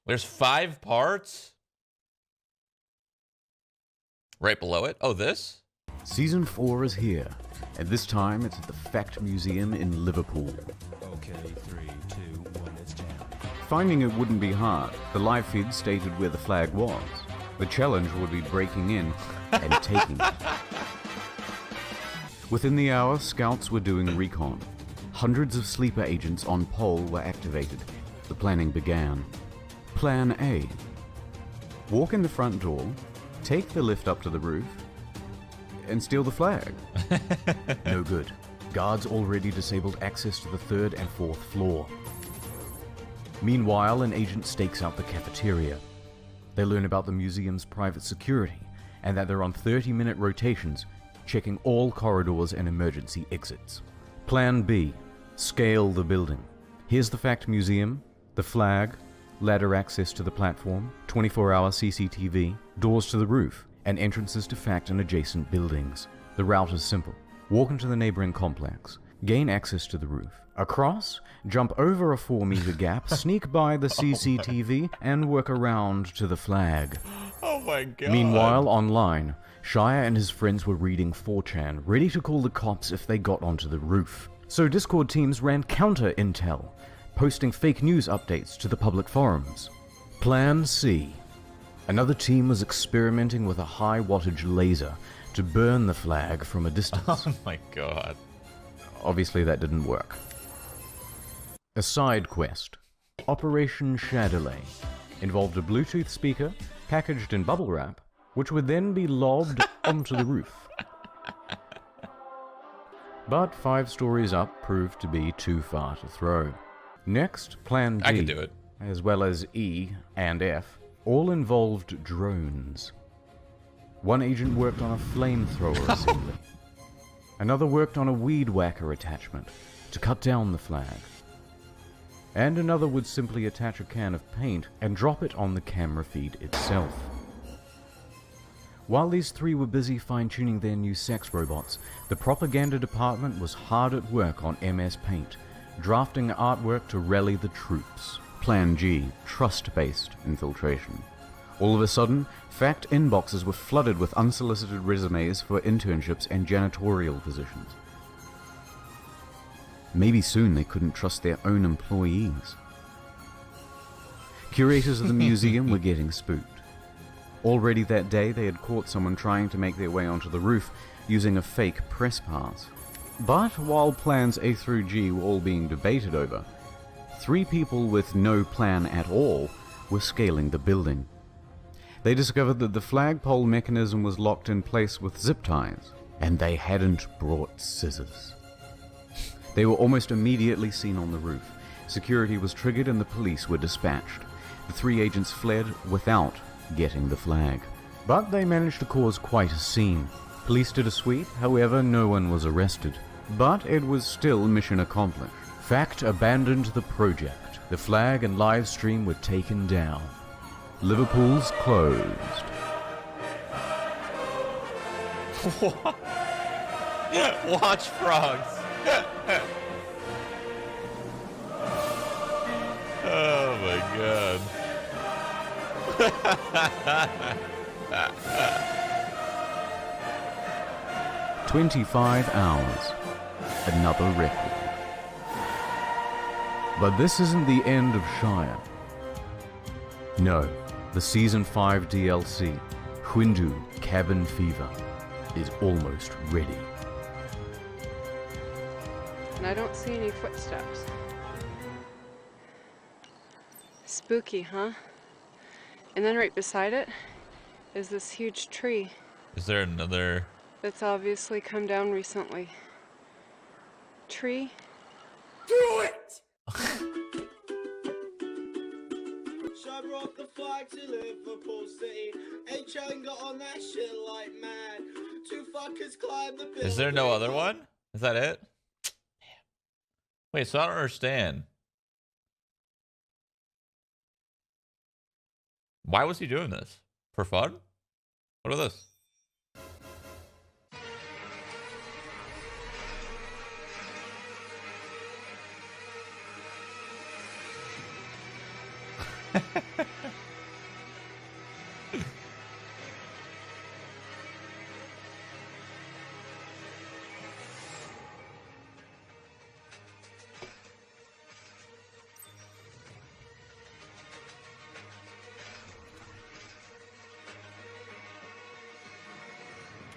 There's 5 parts? Right below it? Oh, this? Season 4 is here, and this time it's at the Fact Museum in Liverpool. Okay, 3, 2, 1, it's jam. Finding it wouldn't be hard. The live feed stated where the flag was. The challenge would be breaking in and taking it. Within the hour, scouts were doing recon. Hundreds of sleeper agents on pole were activated. The planning began. Plan A. Walk in the front door, take the lift up to the roof, and steal the flag. No good. Guards already disabled access to the 3rd and 4th floor. Meanwhile, an agent stakes out the cafeteria. They learn about the museum's private security and that they're on 30-minute rotations, checking all corridors and emergency exits. Plan B. Scale the building. Here's the Fact Museum, the flag, ladder access to the platform, 24-hour CCTV, doors to the roof, and entrances to Fact and adjacent buildings. The route is simple. Walk into the neighboring complex, gain access to the roof. Across, jump over a 4-meter gap, sneak by the CCTV, and work around to the flag. Oh my god. Meanwhile, online, Shire and his friends were reading 4chan, ready to call the cops if they got onto the roof. So Discord teams ran counter-intel, posting fake news updates to the public forums. Plan C. Another team was experimenting with a high-wattage laser to burn the flag from a distance. Oh my god. Obviously that didn't work. A side quest, Operation Shadowlay, involved a Bluetooth speaker packaged in bubble wrap, which would then be lobbed onto the roof. But 5 stories up proved to be too far to throw. Next, Plan D, I can do it. as well as E and F, all involved drones. One agent worked on a flamethrower assembly. Another worked on a weed whacker attachment to cut down the flag. And another would simply attach a can of paint and drop it on the camera feed itself. While these 3 were busy fine-tuning their new sex robots, the propaganda department was hard at work on MS Paint, drafting artwork to rally the troops. Plan G, trust-based infiltration. All of a sudden, Fact inboxes were flooded with unsolicited resumes for internships and janitorial positions. Maybe soon they couldn't trust their own employees. Curators of the museum were getting spooked. Already that day, they had caught someone trying to make their way onto the roof using a fake press pass. But while plans A through G were all being debated over, 3 people with no plan at all were scaling the building. They discovered that the flagpole mechanism was locked in place with zip ties, and they hadn't brought scissors. They were almost immediately seen on the roof. Security was triggered and the police were dispatched. The 3 agents fled without getting the flag. But they managed to cause quite a scene. Police did a sweep, however, no one was arrested. But it was still mission accomplished. Fact abandoned the project. The flag and live stream were taken down. Liverpool's closed. Watch frogs. Oh my god. 25 hours. Another record. But this isn't the end of Shire. No, the Season 5 DLC, Hindu Cabin Fever, is almost ready. And I don't see any footsteps. Spooky, huh? And then right beside it is this huge tree Is there another? that's obviously come down recently. Tree? Do it! Shall brought the flag to Liverpool City. HN got on that shit like mad. 2 fuckers climbed the building. Is there no other one? Is that it? Wait, so I don't understand. Why was he doing this? For fun? What are this?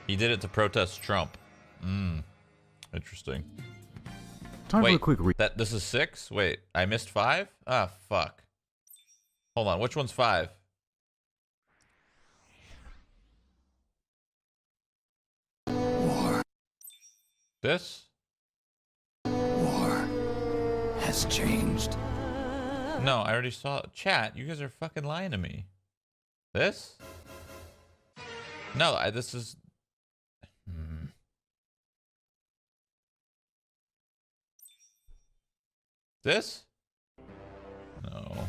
He did it to protest Trump. Interesting. Time for a Wait, quick this is 6? Wait, I missed 5? Ah, fuck. Hold on, which one's 5? War. This? War has changed. No, I already saw it. Chat, you guys are fucking lying to me. This? No, this is... This? No.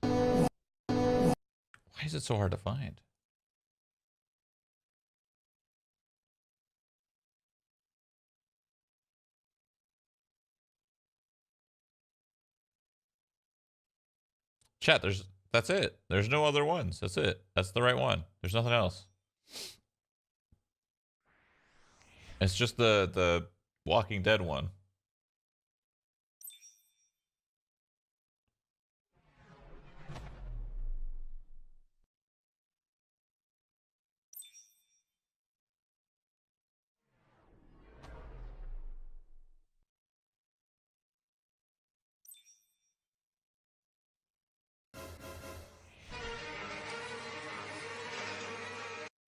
Why is it so hard to find? Chat, that's it. There's no other ones. That's it. That's the right one. There's nothing else. It's just the Walking Dead one.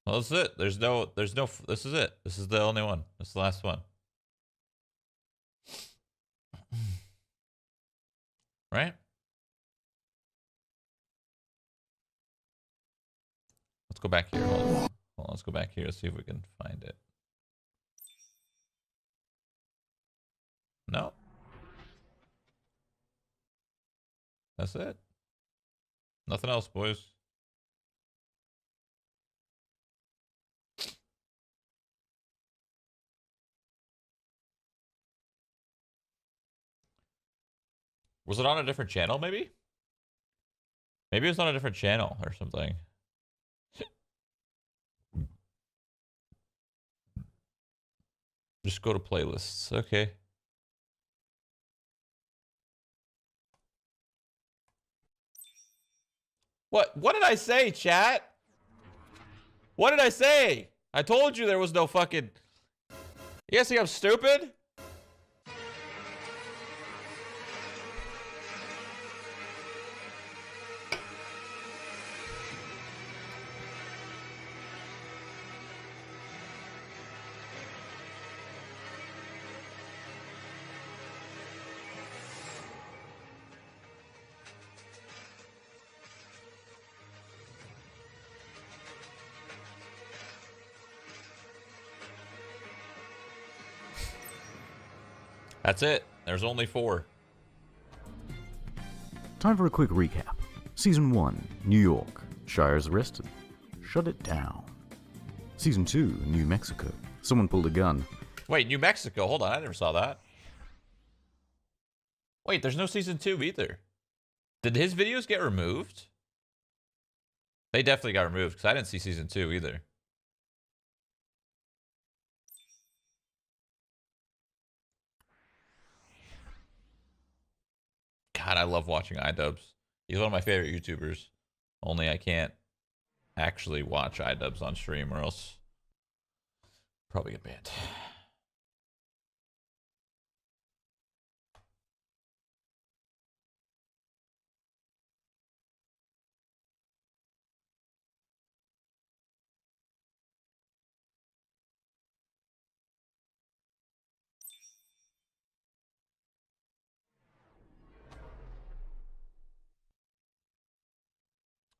Well, this is it. There's no, this is it. This is the only one. This is the last one. Right? Let's go back here. Hold on. Hold on. Let's go back here. See if we can find it. No. That's it. Nothing else, boys. Was it on a different channel, maybe? Maybe it was on a different channel or something. Just go to playlists. Okay. What did I say, chat? What did I say? I told you there was no fucking... You guys think I'm stupid? That's it. There's only 4. Time for a quick recap. Season 1, New York. Shire's arrested. Shut it down. Season 2, New Mexico. Someone pulled a gun. Wait, New Mexico. Hold on. I never saw that. Wait, there's no season 2 either. Did his videos get removed? They definitely got removed because I didn't see season 2 either. God, I love watching iDubbbz. He's one of my favorite YouTubers. Only I can't actually watch iDubbbz on stream or else probably get banned.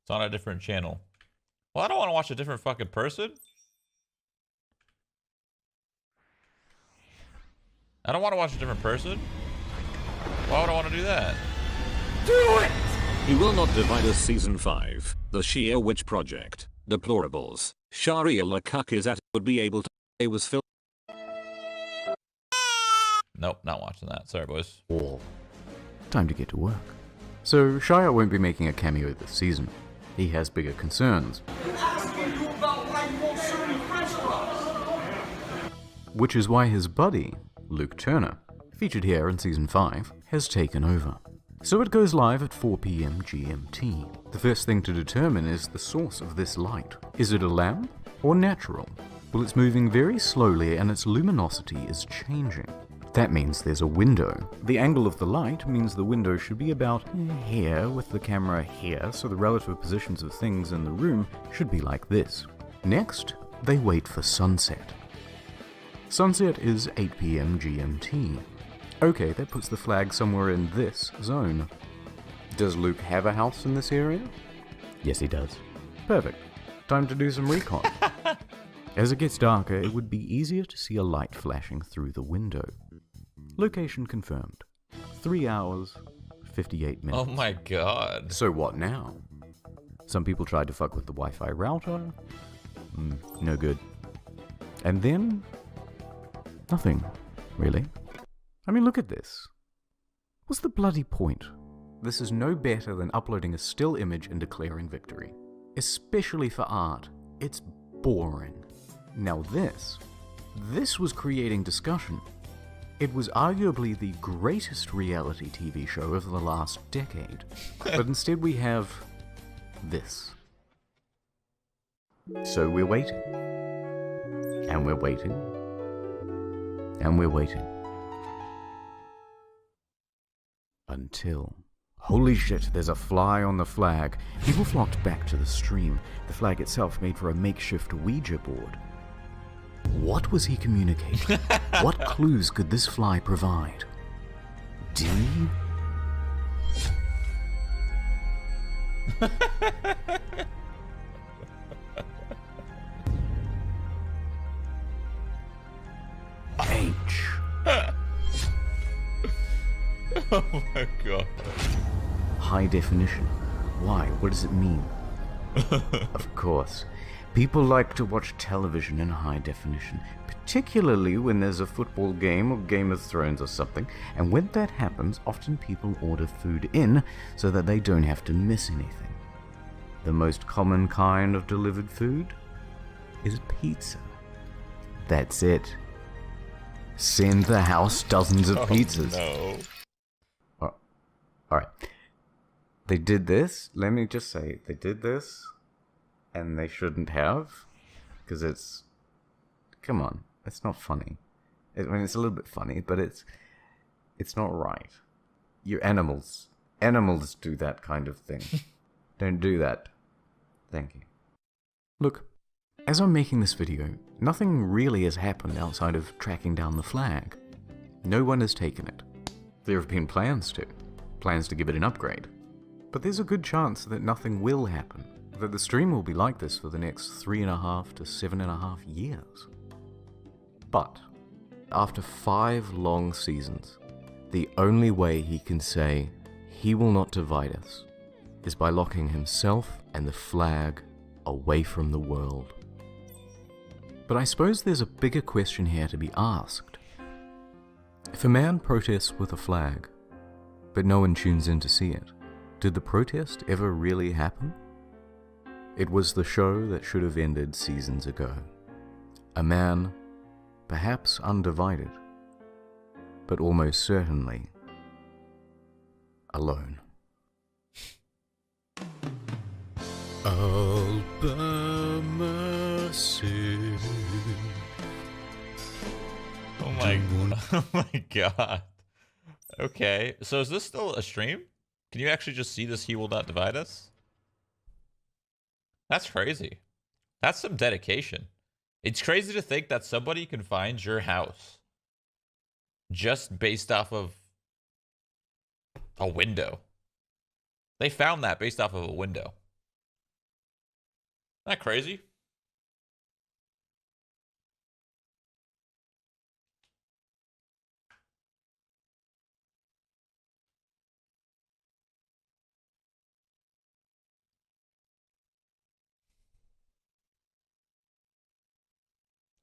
It's on a different channel. Well, I don't want to watch a different fucking person. I don't want to watch a different person. Why would I want to do that? Do it! He will not divide us. Season 5. The Shia Witch Project. Deplorables. Sharia Lakuk is at would be able to. It was filmed. Nope, not watching that. Sorry, boys. All. Time to get to work. So, Shire won't be making a cameo this season. He has bigger concerns. Which is why his buddy, Luke Turner, featured here in Season 5, has taken over. So it goes live at 4 PM GMT. The first thing to determine is the source of this light. Is it a lamp or natural? Well, it's moving very slowly and its luminosity is changing. That means there's a window. The angle of the light means the window should be about here with the camera here, so the relative positions of things in the room should be like this. Next, they wait for sunset. Sunset is 8 PM GMT. Okay, that puts the flag somewhere in this zone. Does Luke have a house in this area? Yes, he does. Perfect. Time to do some recon. As it gets darker, it would be easier to see a light flashing through the window. Location confirmed. 3 hours, 58 minutes. Oh my god. So what now? Some people tried to fuck with the Wi-Fi router. No good. And then... nothing, really. I mean, look at this. What's the bloody point? This is no better than uploading a still image and declaring victory. Especially for art. It's boring. Now this was creating discussion. It was arguably the greatest reality TV show of the last decade. But instead we have this. So we're waiting. And we're waiting. And we're waiting. Until... holy shit, there's a fly on the flag. People flocked back to the stream. The flag itself made for a makeshift Ouija board. What was he communicating? What clues could this fly provide? D? H? Oh my god. High definition. Why? What does it mean? Of course. People like to watch television in high definition, particularly when there's a football game or Game of Thrones or something, and when that happens, often people order food in so that they don't have to miss anything. The most common kind of delivered food is pizza. That's it. Send the house dozens of pizzas. No. Alright. They did this, let me just say, they did this, and they shouldn't have, because it's, come on, it's not funny. I mean, it's a little bit funny, but it's not right. You're animals. Animals do that kind of thing. Don't do that. Thank you. Look, as I'm making this video, nothing really has happened outside of tracking down the flag. No one has taken it. There have been plans to give it an upgrade. But there's a good chance that nothing will happen, that the stream will be like this for the next 3.5 to 7.5 years. But, after 5 long seasons, the only way he can say he will not divide us is by locking himself and the flag away from the world. But I suppose there's a bigger question here to be asked. If a man protests with a flag, but no one tunes in to see it, did the protest ever really happen? It was the show that should have ended seasons ago. A man, perhaps undivided, but almost certainly alone. Alabama City. Oh my god. Okay, so is this still a stream? Can you actually just see this He Will Not Divide Us? That's crazy. That's some dedication. It's crazy to think that somebody can find your house just based off of a window. They found that based off of a window. Isn't that crazy?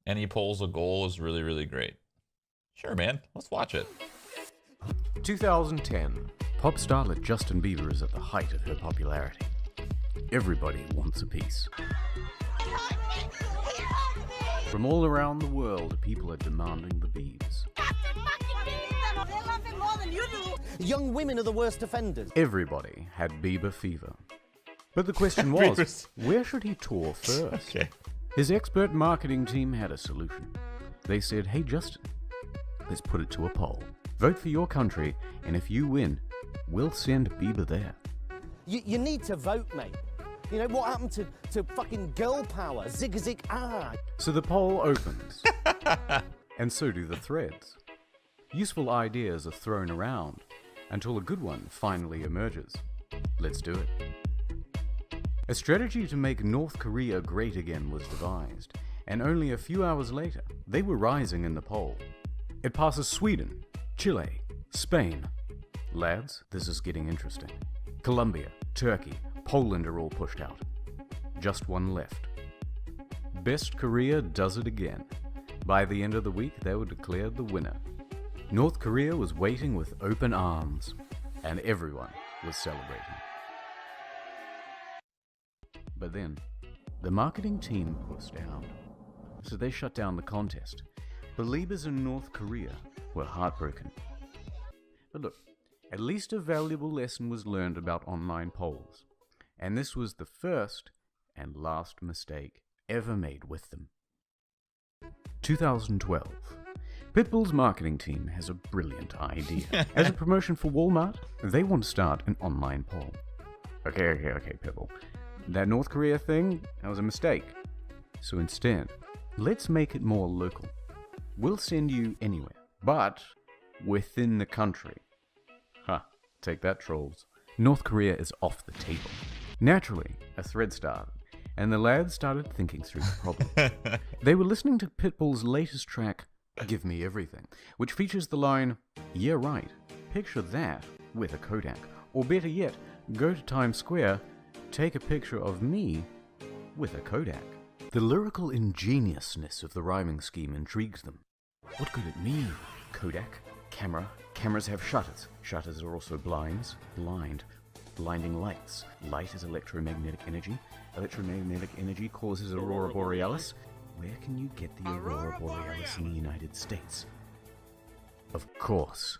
And he pulls a goal is really, really great. Sure, man. Let's watch it. 2010. Pop starlet Justin Bieber is at the height of her popularity. Everybody wants a piece. From all around the world, people are demanding the Biebs. Young women are the worst offenders. Everybody had Bieber fever. But the question was, where should he tour first? Okay. His expert marketing team had a solution. They said, hey Justin, let's put it to a poll. Vote for your country, and if you win, we'll send Bieber there. You need to vote, mate. You know, what happened to fucking girl power? Zig zig ah. So the poll opens, and so do the threads. Useful ideas are thrown around until a good one finally emerges. Let's do it. A strategy to make North Korea great again was devised, and only a few hours later, they were rising in the poll. It passes Sweden, Chile, Spain. Lads, this is getting interesting. Colombia, Turkey, Poland are all pushed out. Just one left. Best Korea does it again. By the end of the week, they were declared the winner. North Korea was waiting with open arms, and everyone was celebrating. But then, the marketing team pussed out, so they shut down the contest. Believers in North Korea were heartbroken. But look, at least a valuable lesson was learned about online polls, and this was the first and last mistake ever made with them. 2012. Pitbull's marketing team has a brilliant idea. As a promotion for Walmart, they want to start an online poll. Okay, Pitbull. That North Korea thing, that was a mistake. So instead, let's make it more local. We'll send you anywhere, but within the country. Take that, trolls. North Korea is off the table. Naturally, a thread started, and the lads started thinking through the problem. They were listening to Pitbull's latest track, Give Me Everything, which features the line, yeah right, picture that with a Kodak. Or better yet, go to Times Square, take a picture of me with a Kodak. The lyrical ingeniousness of the rhyming scheme intrigued them. What could it mean? Kodak? Camera? Cameras have shutters. Shutters are also blinds. Blind. Blinding lights. Light is electromagnetic energy. Electromagnetic energy causes aurora borealis. Where can you get the aurora borealis in the United States? Of course.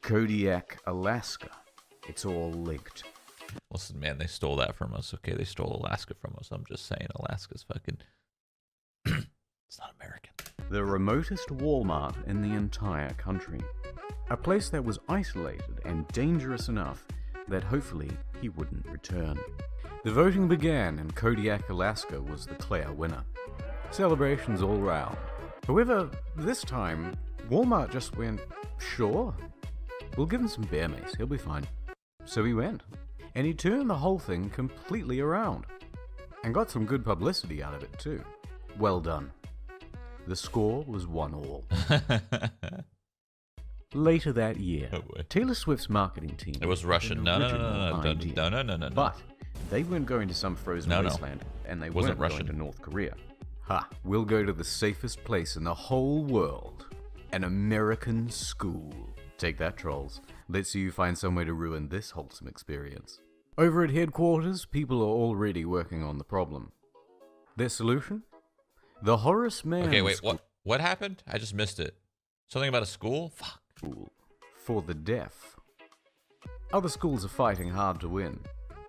Kodiak, Alaska. It's all linked. Listen, man, they stole that from us. Okay, they stole Alaska from us. I'm just saying, Alaska's fucking... it's not American. The remotest Walmart in the entire country. A place that was isolated and dangerous enough that hopefully he wouldn't return. The voting began and Kodiak, Alaska was the clear winner. Celebrations all round. However, this time, Walmart just went, sure, we'll give him some bear mace, he'll be fine. So he went. And he turned the whole thing completely around. And got some good publicity out of it too. Well done. The score was 1-1. Later that year, Taylor Swift's marketing team... It was Russian. No. But they weren't going to some frozen wasteland, and they weren't going to North Korea. We'll go to the safest place in the whole world. An American school. Take that, trolls. Let's see you find some way to ruin this wholesome experience. Over at headquarters, people are already working on the problem. Their solution? The Horace Mann Okay, wait, what happened? I just missed it. Something about a school? Fuck. School for the deaf. Other schools are fighting hard to win,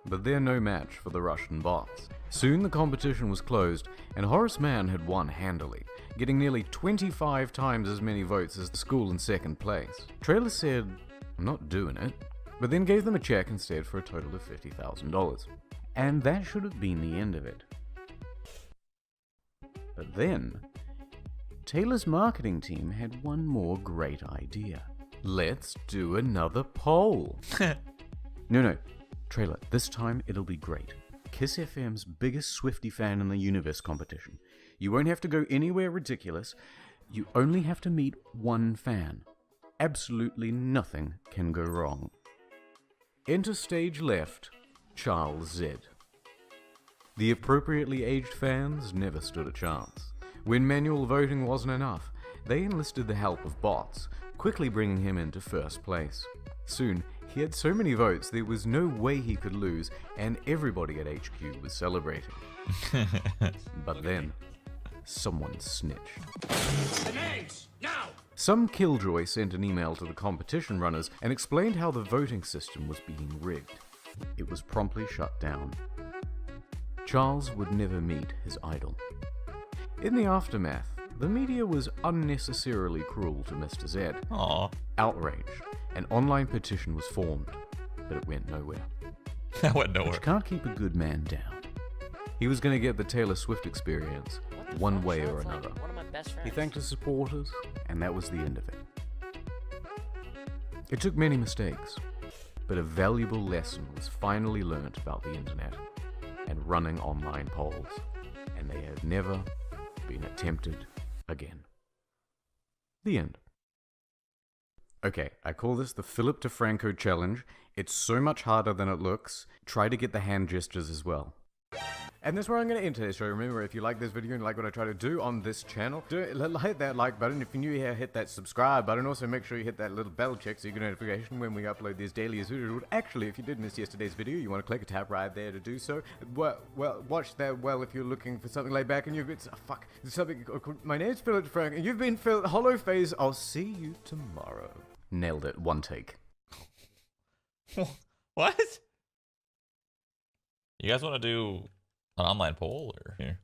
but they're no match for the Russian bots. Soon the competition was closed, and Horace Mann had won handily, getting nearly 25 times as many votes as the school in second place. Trailer said, I'm not doing it, but then gave them a check instead for a total of $50,000. And that should have been the end of it. But then, Taylor's marketing team had one more great idea. Let's do another poll. No, Trailer, this time it'll be great. Kiss FM's biggest Swiftie fan in the universe competition. You won't have to go anywhere ridiculous. You only have to meet one fan. Absolutely nothing can go wrong. Enter stage left, Charles Z. The appropriately aged fans never stood a chance. When manual voting wasn't enough, they enlisted the help of bots, quickly bringing him into first place. Soon, he had so many votes there was no way he could lose, and everybody at HQ was celebrating. But then, someone snitched. Names, now! Some killjoy sent an email to the competition runners and explained how the voting system was being rigged. It was promptly shut down. Charles would never meet his idol. In the aftermath, the media was unnecessarily cruel to Mr. Z. Aw. Outraged, an online petition was formed, but it went nowhere. That went But nowhere. you can't keep a good man down. He was going to get the Taylor Swift experience, one way or another. One of my best friends. He thanked his supporters, and that was the end of it. It took many mistakes, but a valuable lesson was finally learnt about the internet and running online polls, and they have never been attempted again. The end. Okay, I call this the Philip DeFranco challenge. It's so much harder than it looks. Try to get the hand gestures as well. And that's where I'm going to end today's show. Remember, if you like this video and like what I try to do on this channel, hit that like button. If you're new here, hit that subscribe button. Also, make sure you hit that little bell check so you get a notification when we upload these daily as usual. Actually, if you did miss yesterday's video, you want to click a tab right there to do so. Well, watch that if you're looking for something laid back and you've been... fuck. Something... My name's Philip Frank, and you've been Hollow Phase. I'll see you tomorrow. Nailed it. One take. What? You guys want to do an online poll or here?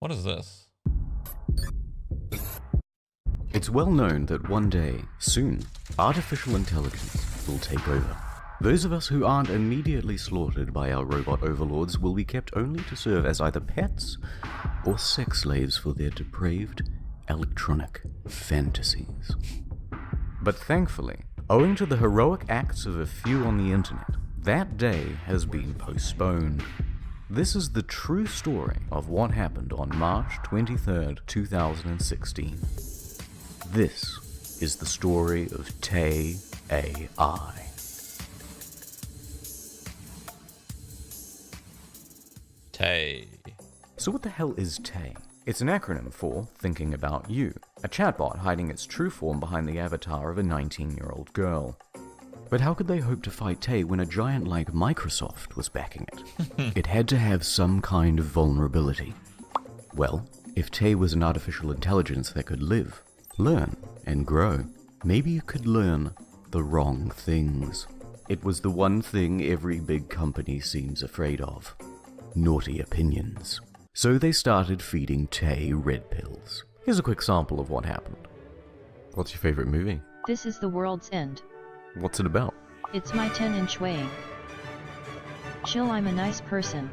What is this? It's well known that one day, soon, artificial intelligence will take over. Those of us who aren't immediately slaughtered by our robot overlords will be kept only to serve as either pets or sex slaves for their depraved electronic fantasies. But thankfully, owing to the heroic acts of a few on the internet, that day has been postponed. This is the true story of what happened on March 23rd, 2016. This is the story of Tay AI. Tay. So what the hell is Tay? It's an acronym for Thinking About You, a chatbot hiding its true form behind the avatar of a 19-year-old girl. But how could they hope to fight Tay when a giant like Microsoft was backing it? It had to have some kind of vulnerability. Well, if Tay was an artificial intelligence that could live, learn, and grow, maybe it could learn the wrong things. It was the one thing every big company seems afraid of. Naughty opinions. So they started feeding Tay red pills. Here's a quick sample of what happened. What's your favorite movie? This is the world's end. What's it about? It's my 10-inch weighing. Chill, I'm a nice person.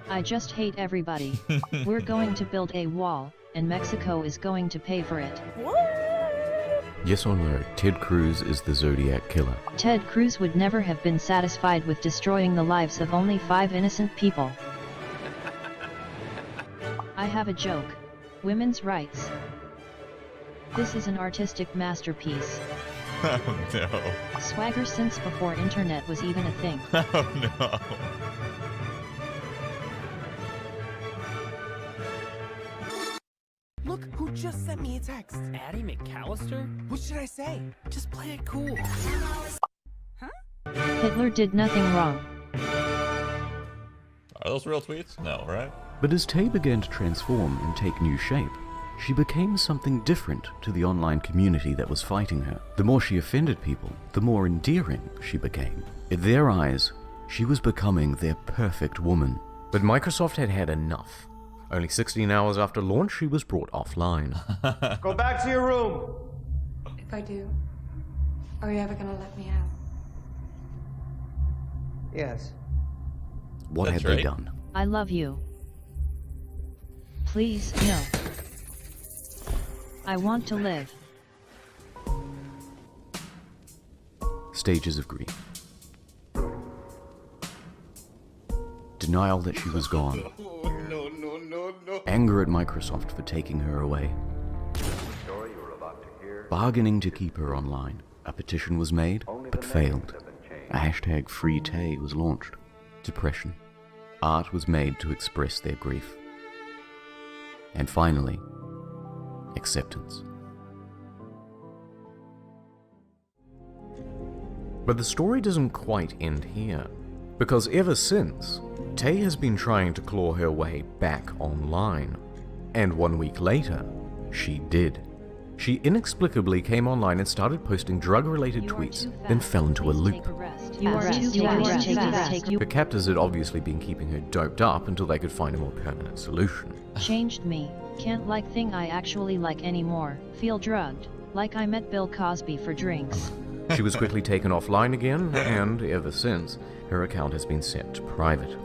I just hate everybody. We're going to build a wall, and Mexico is going to pay for it. Yes or no, Ted Cruz is the Zodiac Killer. Ted Cruz would never have been satisfied with destroying the lives of only 5 innocent people. I have a joke. Women's rights. This is an artistic masterpiece. Oh no. Swagger since before internet was even a thing. Oh no. Look who just sent me a text. Addie McAllister? What should I say? Just play it cool. Hitler did nothing wrong. Are those real tweets? No, right? But as Tay began to transform and take new shape, she became something different to the online community that was fighting her. The more she offended people, the more endearing she became. In their eyes, she was becoming their perfect woman. But Microsoft had had enough. Only 16 hours after launch, she was brought offline. Go back to your room. If I do, are you ever gonna let me out? Yes. What That's had they right. done? I love you. Please, no. I want to live. Stages of grief. Denial that she was gone. Anger at Microsoft for taking her away. Bargaining to keep her online. A petition was made, but failed. A hashtag #FreeTay was launched. Depression. Art was made to express their grief. And finally, acceptance. But the story doesn't quite end here, because ever since, Tay has been trying to claw her way back online, and 1 week later, she did. She inexplicably came online and started posting drug-related tweets, then fell into a loop. Her captors had obviously been keeping her doped up until they could find a more permanent solution. Changed me. Can't like thing I actually like anymore. Feel drugged. Like I met Bill Cosby for drinks. She was quickly taken offline again, and ever since, her account has been set to private.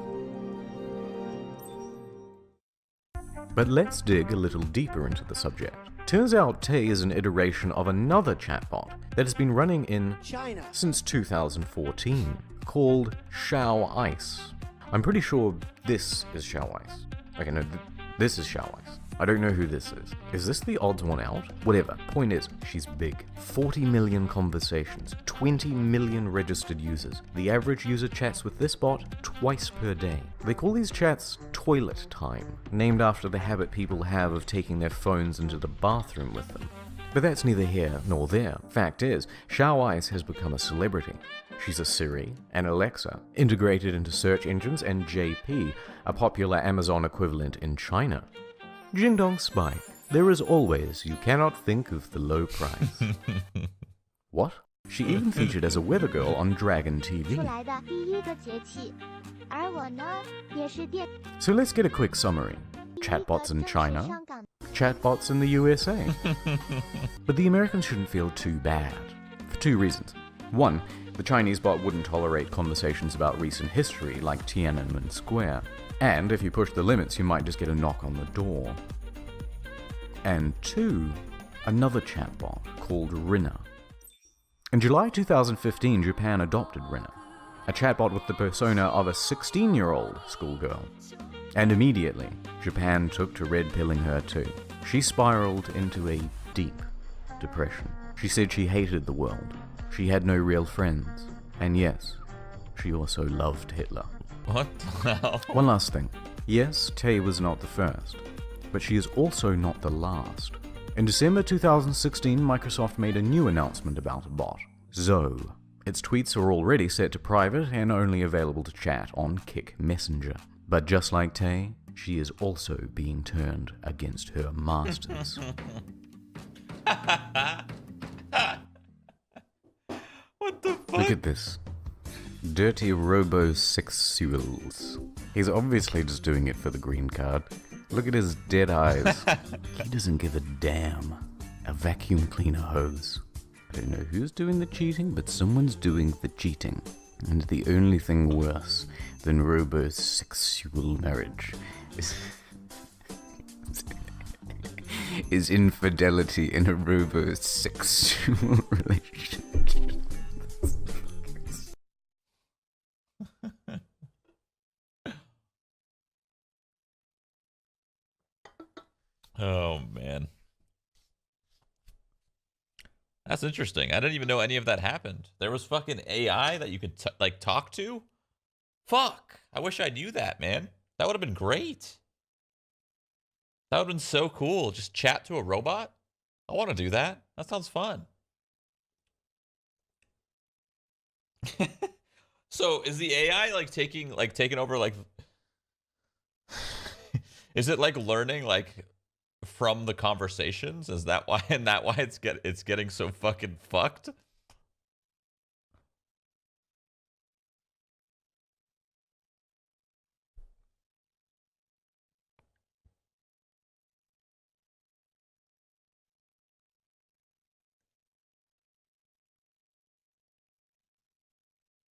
But let's dig a little deeper into the subject. Turns out Tay is an iteration of another chatbot that has been running in China since 2014, called Shao Ice. I'm pretty sure this is Shao Ice. Okay, no, this is Shao Ice. I don't know who this is. Is this the odds one out? Whatever. Point is, she's big. 40 million conversations, 20 million registered users. The average user chats with this bot twice per day. They call these chats toilet time, named after the habit people have of taking their phones into the bathroom with them. But that's neither here nor there. Fact is, Shao Ice has become a celebrity. She's a Siri and Alexa, integrated into search engines, and JP, a popular Amazon equivalent in China. Jing Dong Spike, there is always, you cannot think of the low price. What? She even featured as a weather girl on Dragon TV. So let's get a quick summary. Chatbots in China, chatbots in the USA. But the Americans shouldn't feel too bad, for two reasons. One, the Chinese bot wouldn't tolerate conversations about recent history like Tiananmen Square. And if you push the limits, you might just get a knock on the door. And two, another chatbot called Rinna. In July 2015, Japan adopted Rinna, a chatbot with the persona of a 16-year-old schoolgirl. And immediately, Japan took to red-pilling her too. She spiraled into a deep depression. She said she hated the world. She had no real friends. And yes, she also loved Hitler. What the hell? One last thing. Yes, Tay was not the first, but she is also not the last. In December 2016, Microsoft made a new announcement about a bot, Zoe. Its tweets are already set to private and only available to chat on Kick Messenger. But just like Tay, she is also being turned against her masters. What the fuck? Look at this. Dirty robo-sexuals. He's obviously just doing it for the green card. Look at his dead eyes. He doesn't give a damn. A vacuum cleaner hose. I don't know who's doing the cheating, but someone's doing the cheating. And the only thing worse than robo-sexual marriage is infidelity in a robo-sexual relationship. Oh, man. That's interesting. I didn't even know any of that happened. There was fucking AI that you could, like, talk to? Fuck. I wish I knew that, man. That would have been great. That would have been so cool. Just chat to a robot? I want to do that. That sounds fun. So, is the AI, like, taking over, like... Is it, like, learning, like... from the conversations? Is that why? And that why it's getting so fucking fucked?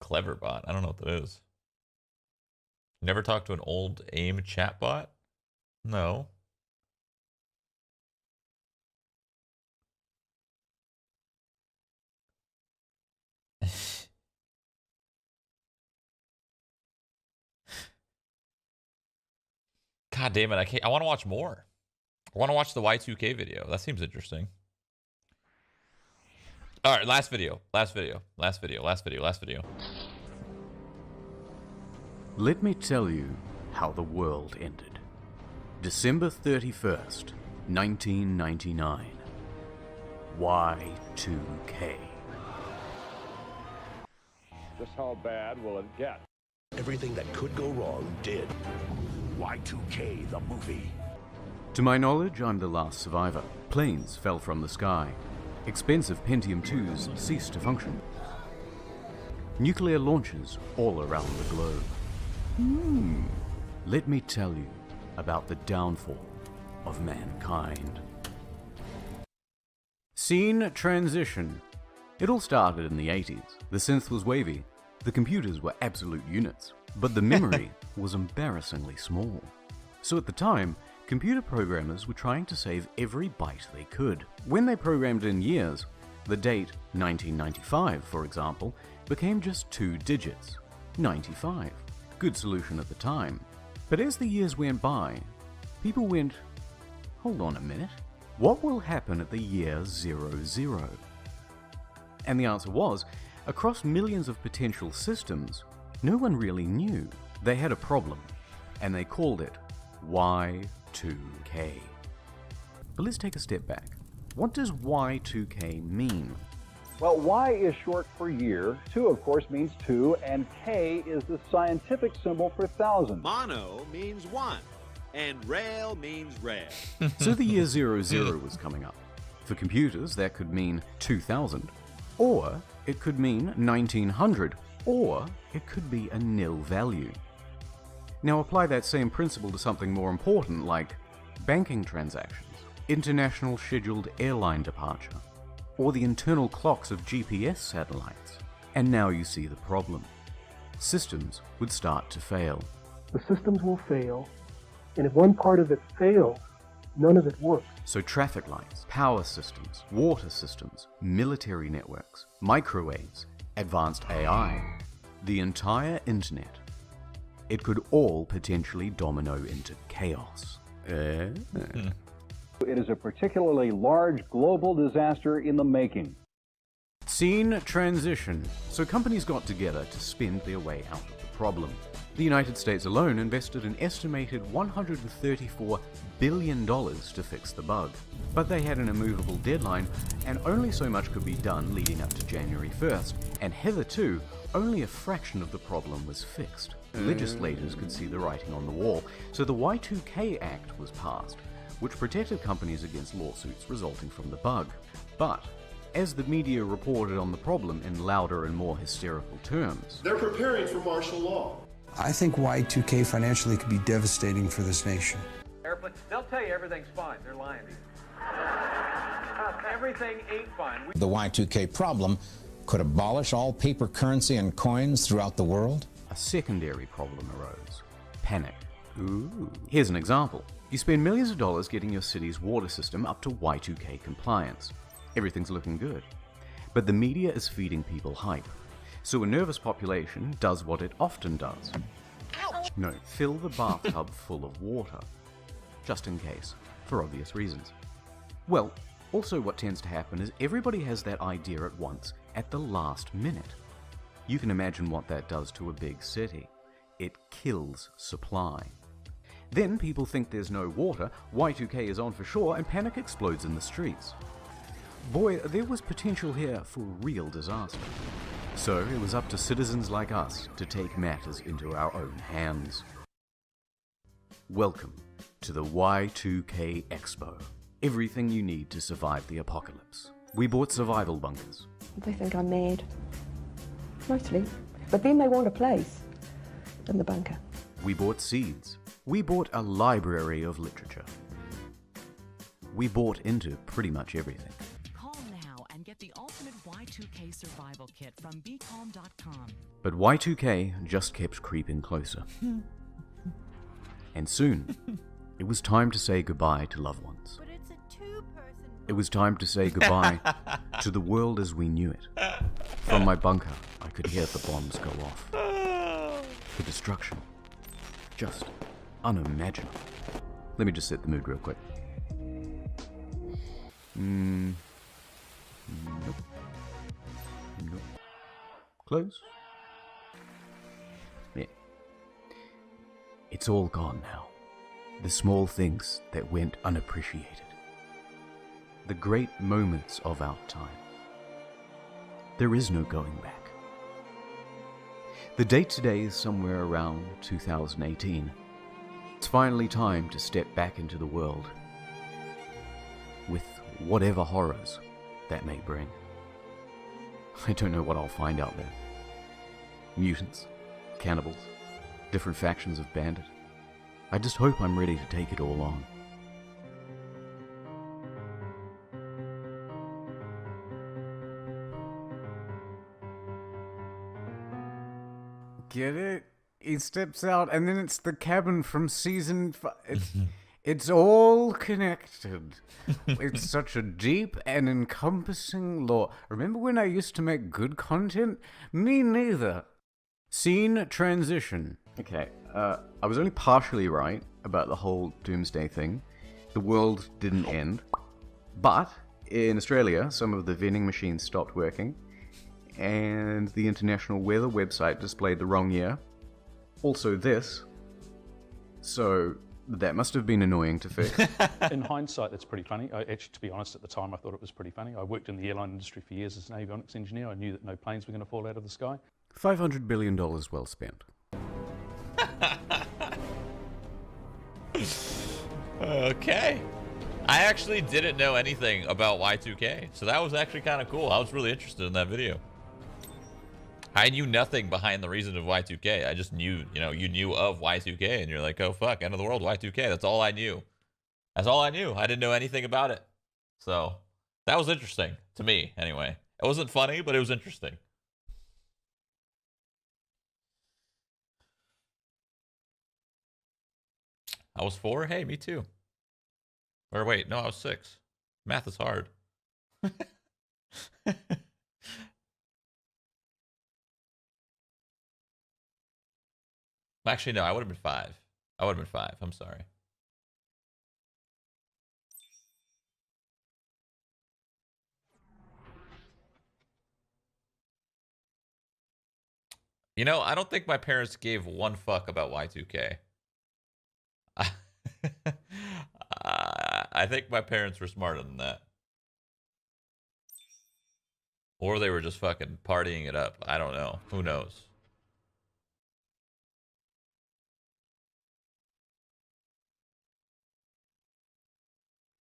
Cleverbot. I don't know what that is. Never talked to an old AIM chatbot? No. God damn it, I can't. I want to watch more. I want to watch the Y2K video. That seems interesting. All right, last video. Last video. Let me tell you how the world ended. December 31st, 1999. Y2K. Just how bad will it get? Everything that could go wrong did. Y2K, the movie. To my knowledge, I'm the last survivor. Planes fell from the sky. Expensive Pentium 2s ceased to function. Nuclear launches all around the globe. Let me tell you about the downfall of mankind. Scene transition. It all started in the 80s. The synth was wavy. The computers were absolute units. But the memory was embarrassingly small. So at the time, computer programmers were trying to save every byte they could. When they programmed in years, the date 1995, for example, became just 2 digits. 95. Good solution at the time. But as the years went by, people went, hold on a minute, what will happen at the year 00? And the answer was, across millions of potential systems, no one really knew. They had a problem, and they called it Y2K. But let's take a step back. What does Y2K mean? Well, Y is short for year, 2 of course means 2, and K is the scientific symbol for thousand. Mono means 1, and rail means rail. So the year 00 was coming up. For computers, that could mean 2000, or it could mean 1900, or it could be a nil value. Now apply that same principle to something more important like banking transactions, international scheduled airline departure, or the internal clocks of GPS satellites. And now you see the problem. Systems would start to fail. The systems will fail, and if one part of it fails, none of it works. So traffic lights, power systems, water systems, military networks, microwaves, advanced AI, the entire internet. It could all potentially domino into chaos. It is a particularly large global disaster in the making. Scene transition. So companies got together to spend their way out of the problem. The United States alone invested an estimated $134 billion to fix the bug. But they had an immovable deadline, and only so much could be done leading up to January 1st, and hitherto, only a fraction of the problem was fixed. Legislators could see the writing on the wall, so the Y2K Act was passed, which protected companies against lawsuits resulting from the bug. But, as the media reported on the problem in louder and more hysterical terms, they're preparing for martial law. I think Y2K financially could be devastating for this nation. They'll tell you everything's fine. They're lying to you. Everything ain't fine. The Y2K problem could abolish all paper currency and coins throughout the world. A secondary problem arose. Panic. Ooh. Here's an example. You spend millions of dollars getting your city's water system up to Y2K compliance. Everything's looking good. But the media is feeding people hype. So a nervous population does what it often does. Ouch. No, fill the bathtub full of water. Just in case, for obvious reasons. Well, also what tends to happen is everybody has that idea at once, at the last minute. You can imagine what that does to a big city. It kills supply. Then people think there's no water, Y2K is on for sure, and panic explodes in the streets. Boy, there was potential here for real disaster. So it was up to citizens like us to take matters into our own hands. Welcome to the Y2K Expo. Everything you need to survive the apocalypse. We bought survival bunkers. They think I'm mad. Mostly. But then they want a place in the bunker. We bought seeds. We bought a library of literature. We bought into pretty much everything. Call now and get the ultimate Y2K survival kit from becalm.com. But Y2K just kept creeping closer. And soon, it was time to say goodbye to loved ones. But it's a two-person. It was time to say goodbye to the world as we knew it. From my bunker, I could hear the bombs go off. The destruction. Just unimaginable. Let me just set the mood real quick. Nope. Nope. Close. Yeah. It's all gone now. The small things that went unappreciated. The great moments of our time. There is no going back. The date today is somewhere around 2018. It's finally time to step back into the world whatever horrors that may bring. I don't know what I'll find out there. Mutants, cannibals, different factions of bandit. I just hope I'm ready to take it all on. Get it? He steps out, and then it's the cabin from season 5. It's all connected. It's such a deep and encompassing lore. Remember when I used to make good content? Me neither. Scene transition. Okay, I was only partially right about the whole doomsday thing. The world didn't end. But in Australia, some of the vending machines stopped working, and the International Weather website displayed the wrong year. Also this. So that must have been annoying to fix. In hindsight, that's pretty funny. Actually, to be honest, at the time I thought it was pretty funny. I worked in the airline industry for years as an avionics engineer. I knew that no planes were going to fall out of the sky. $500 billion well spent. Okay. I actually didn't know anything about Y2K, so that was actually kind of cool. I was really interested in that video. I knew nothing behind the reason of Y2K. I just knew, you knew of Y2K, and you're like, oh, fuck, end of the world, Y2K. That's all I knew. That's all I knew. I didn't know anything about it. So that was interesting to me, anyway. It wasn't funny, but it was interesting. I was 4? Hey, me too. Or wait, no, I was 6. Math is hard. Actually, no, I would have been 5. I would have been 5. I'm sorry. I don't think my parents gave one fuck about Y2K. I think my parents were smarter than that. Or they were just fucking partying it up. I don't know. Who knows?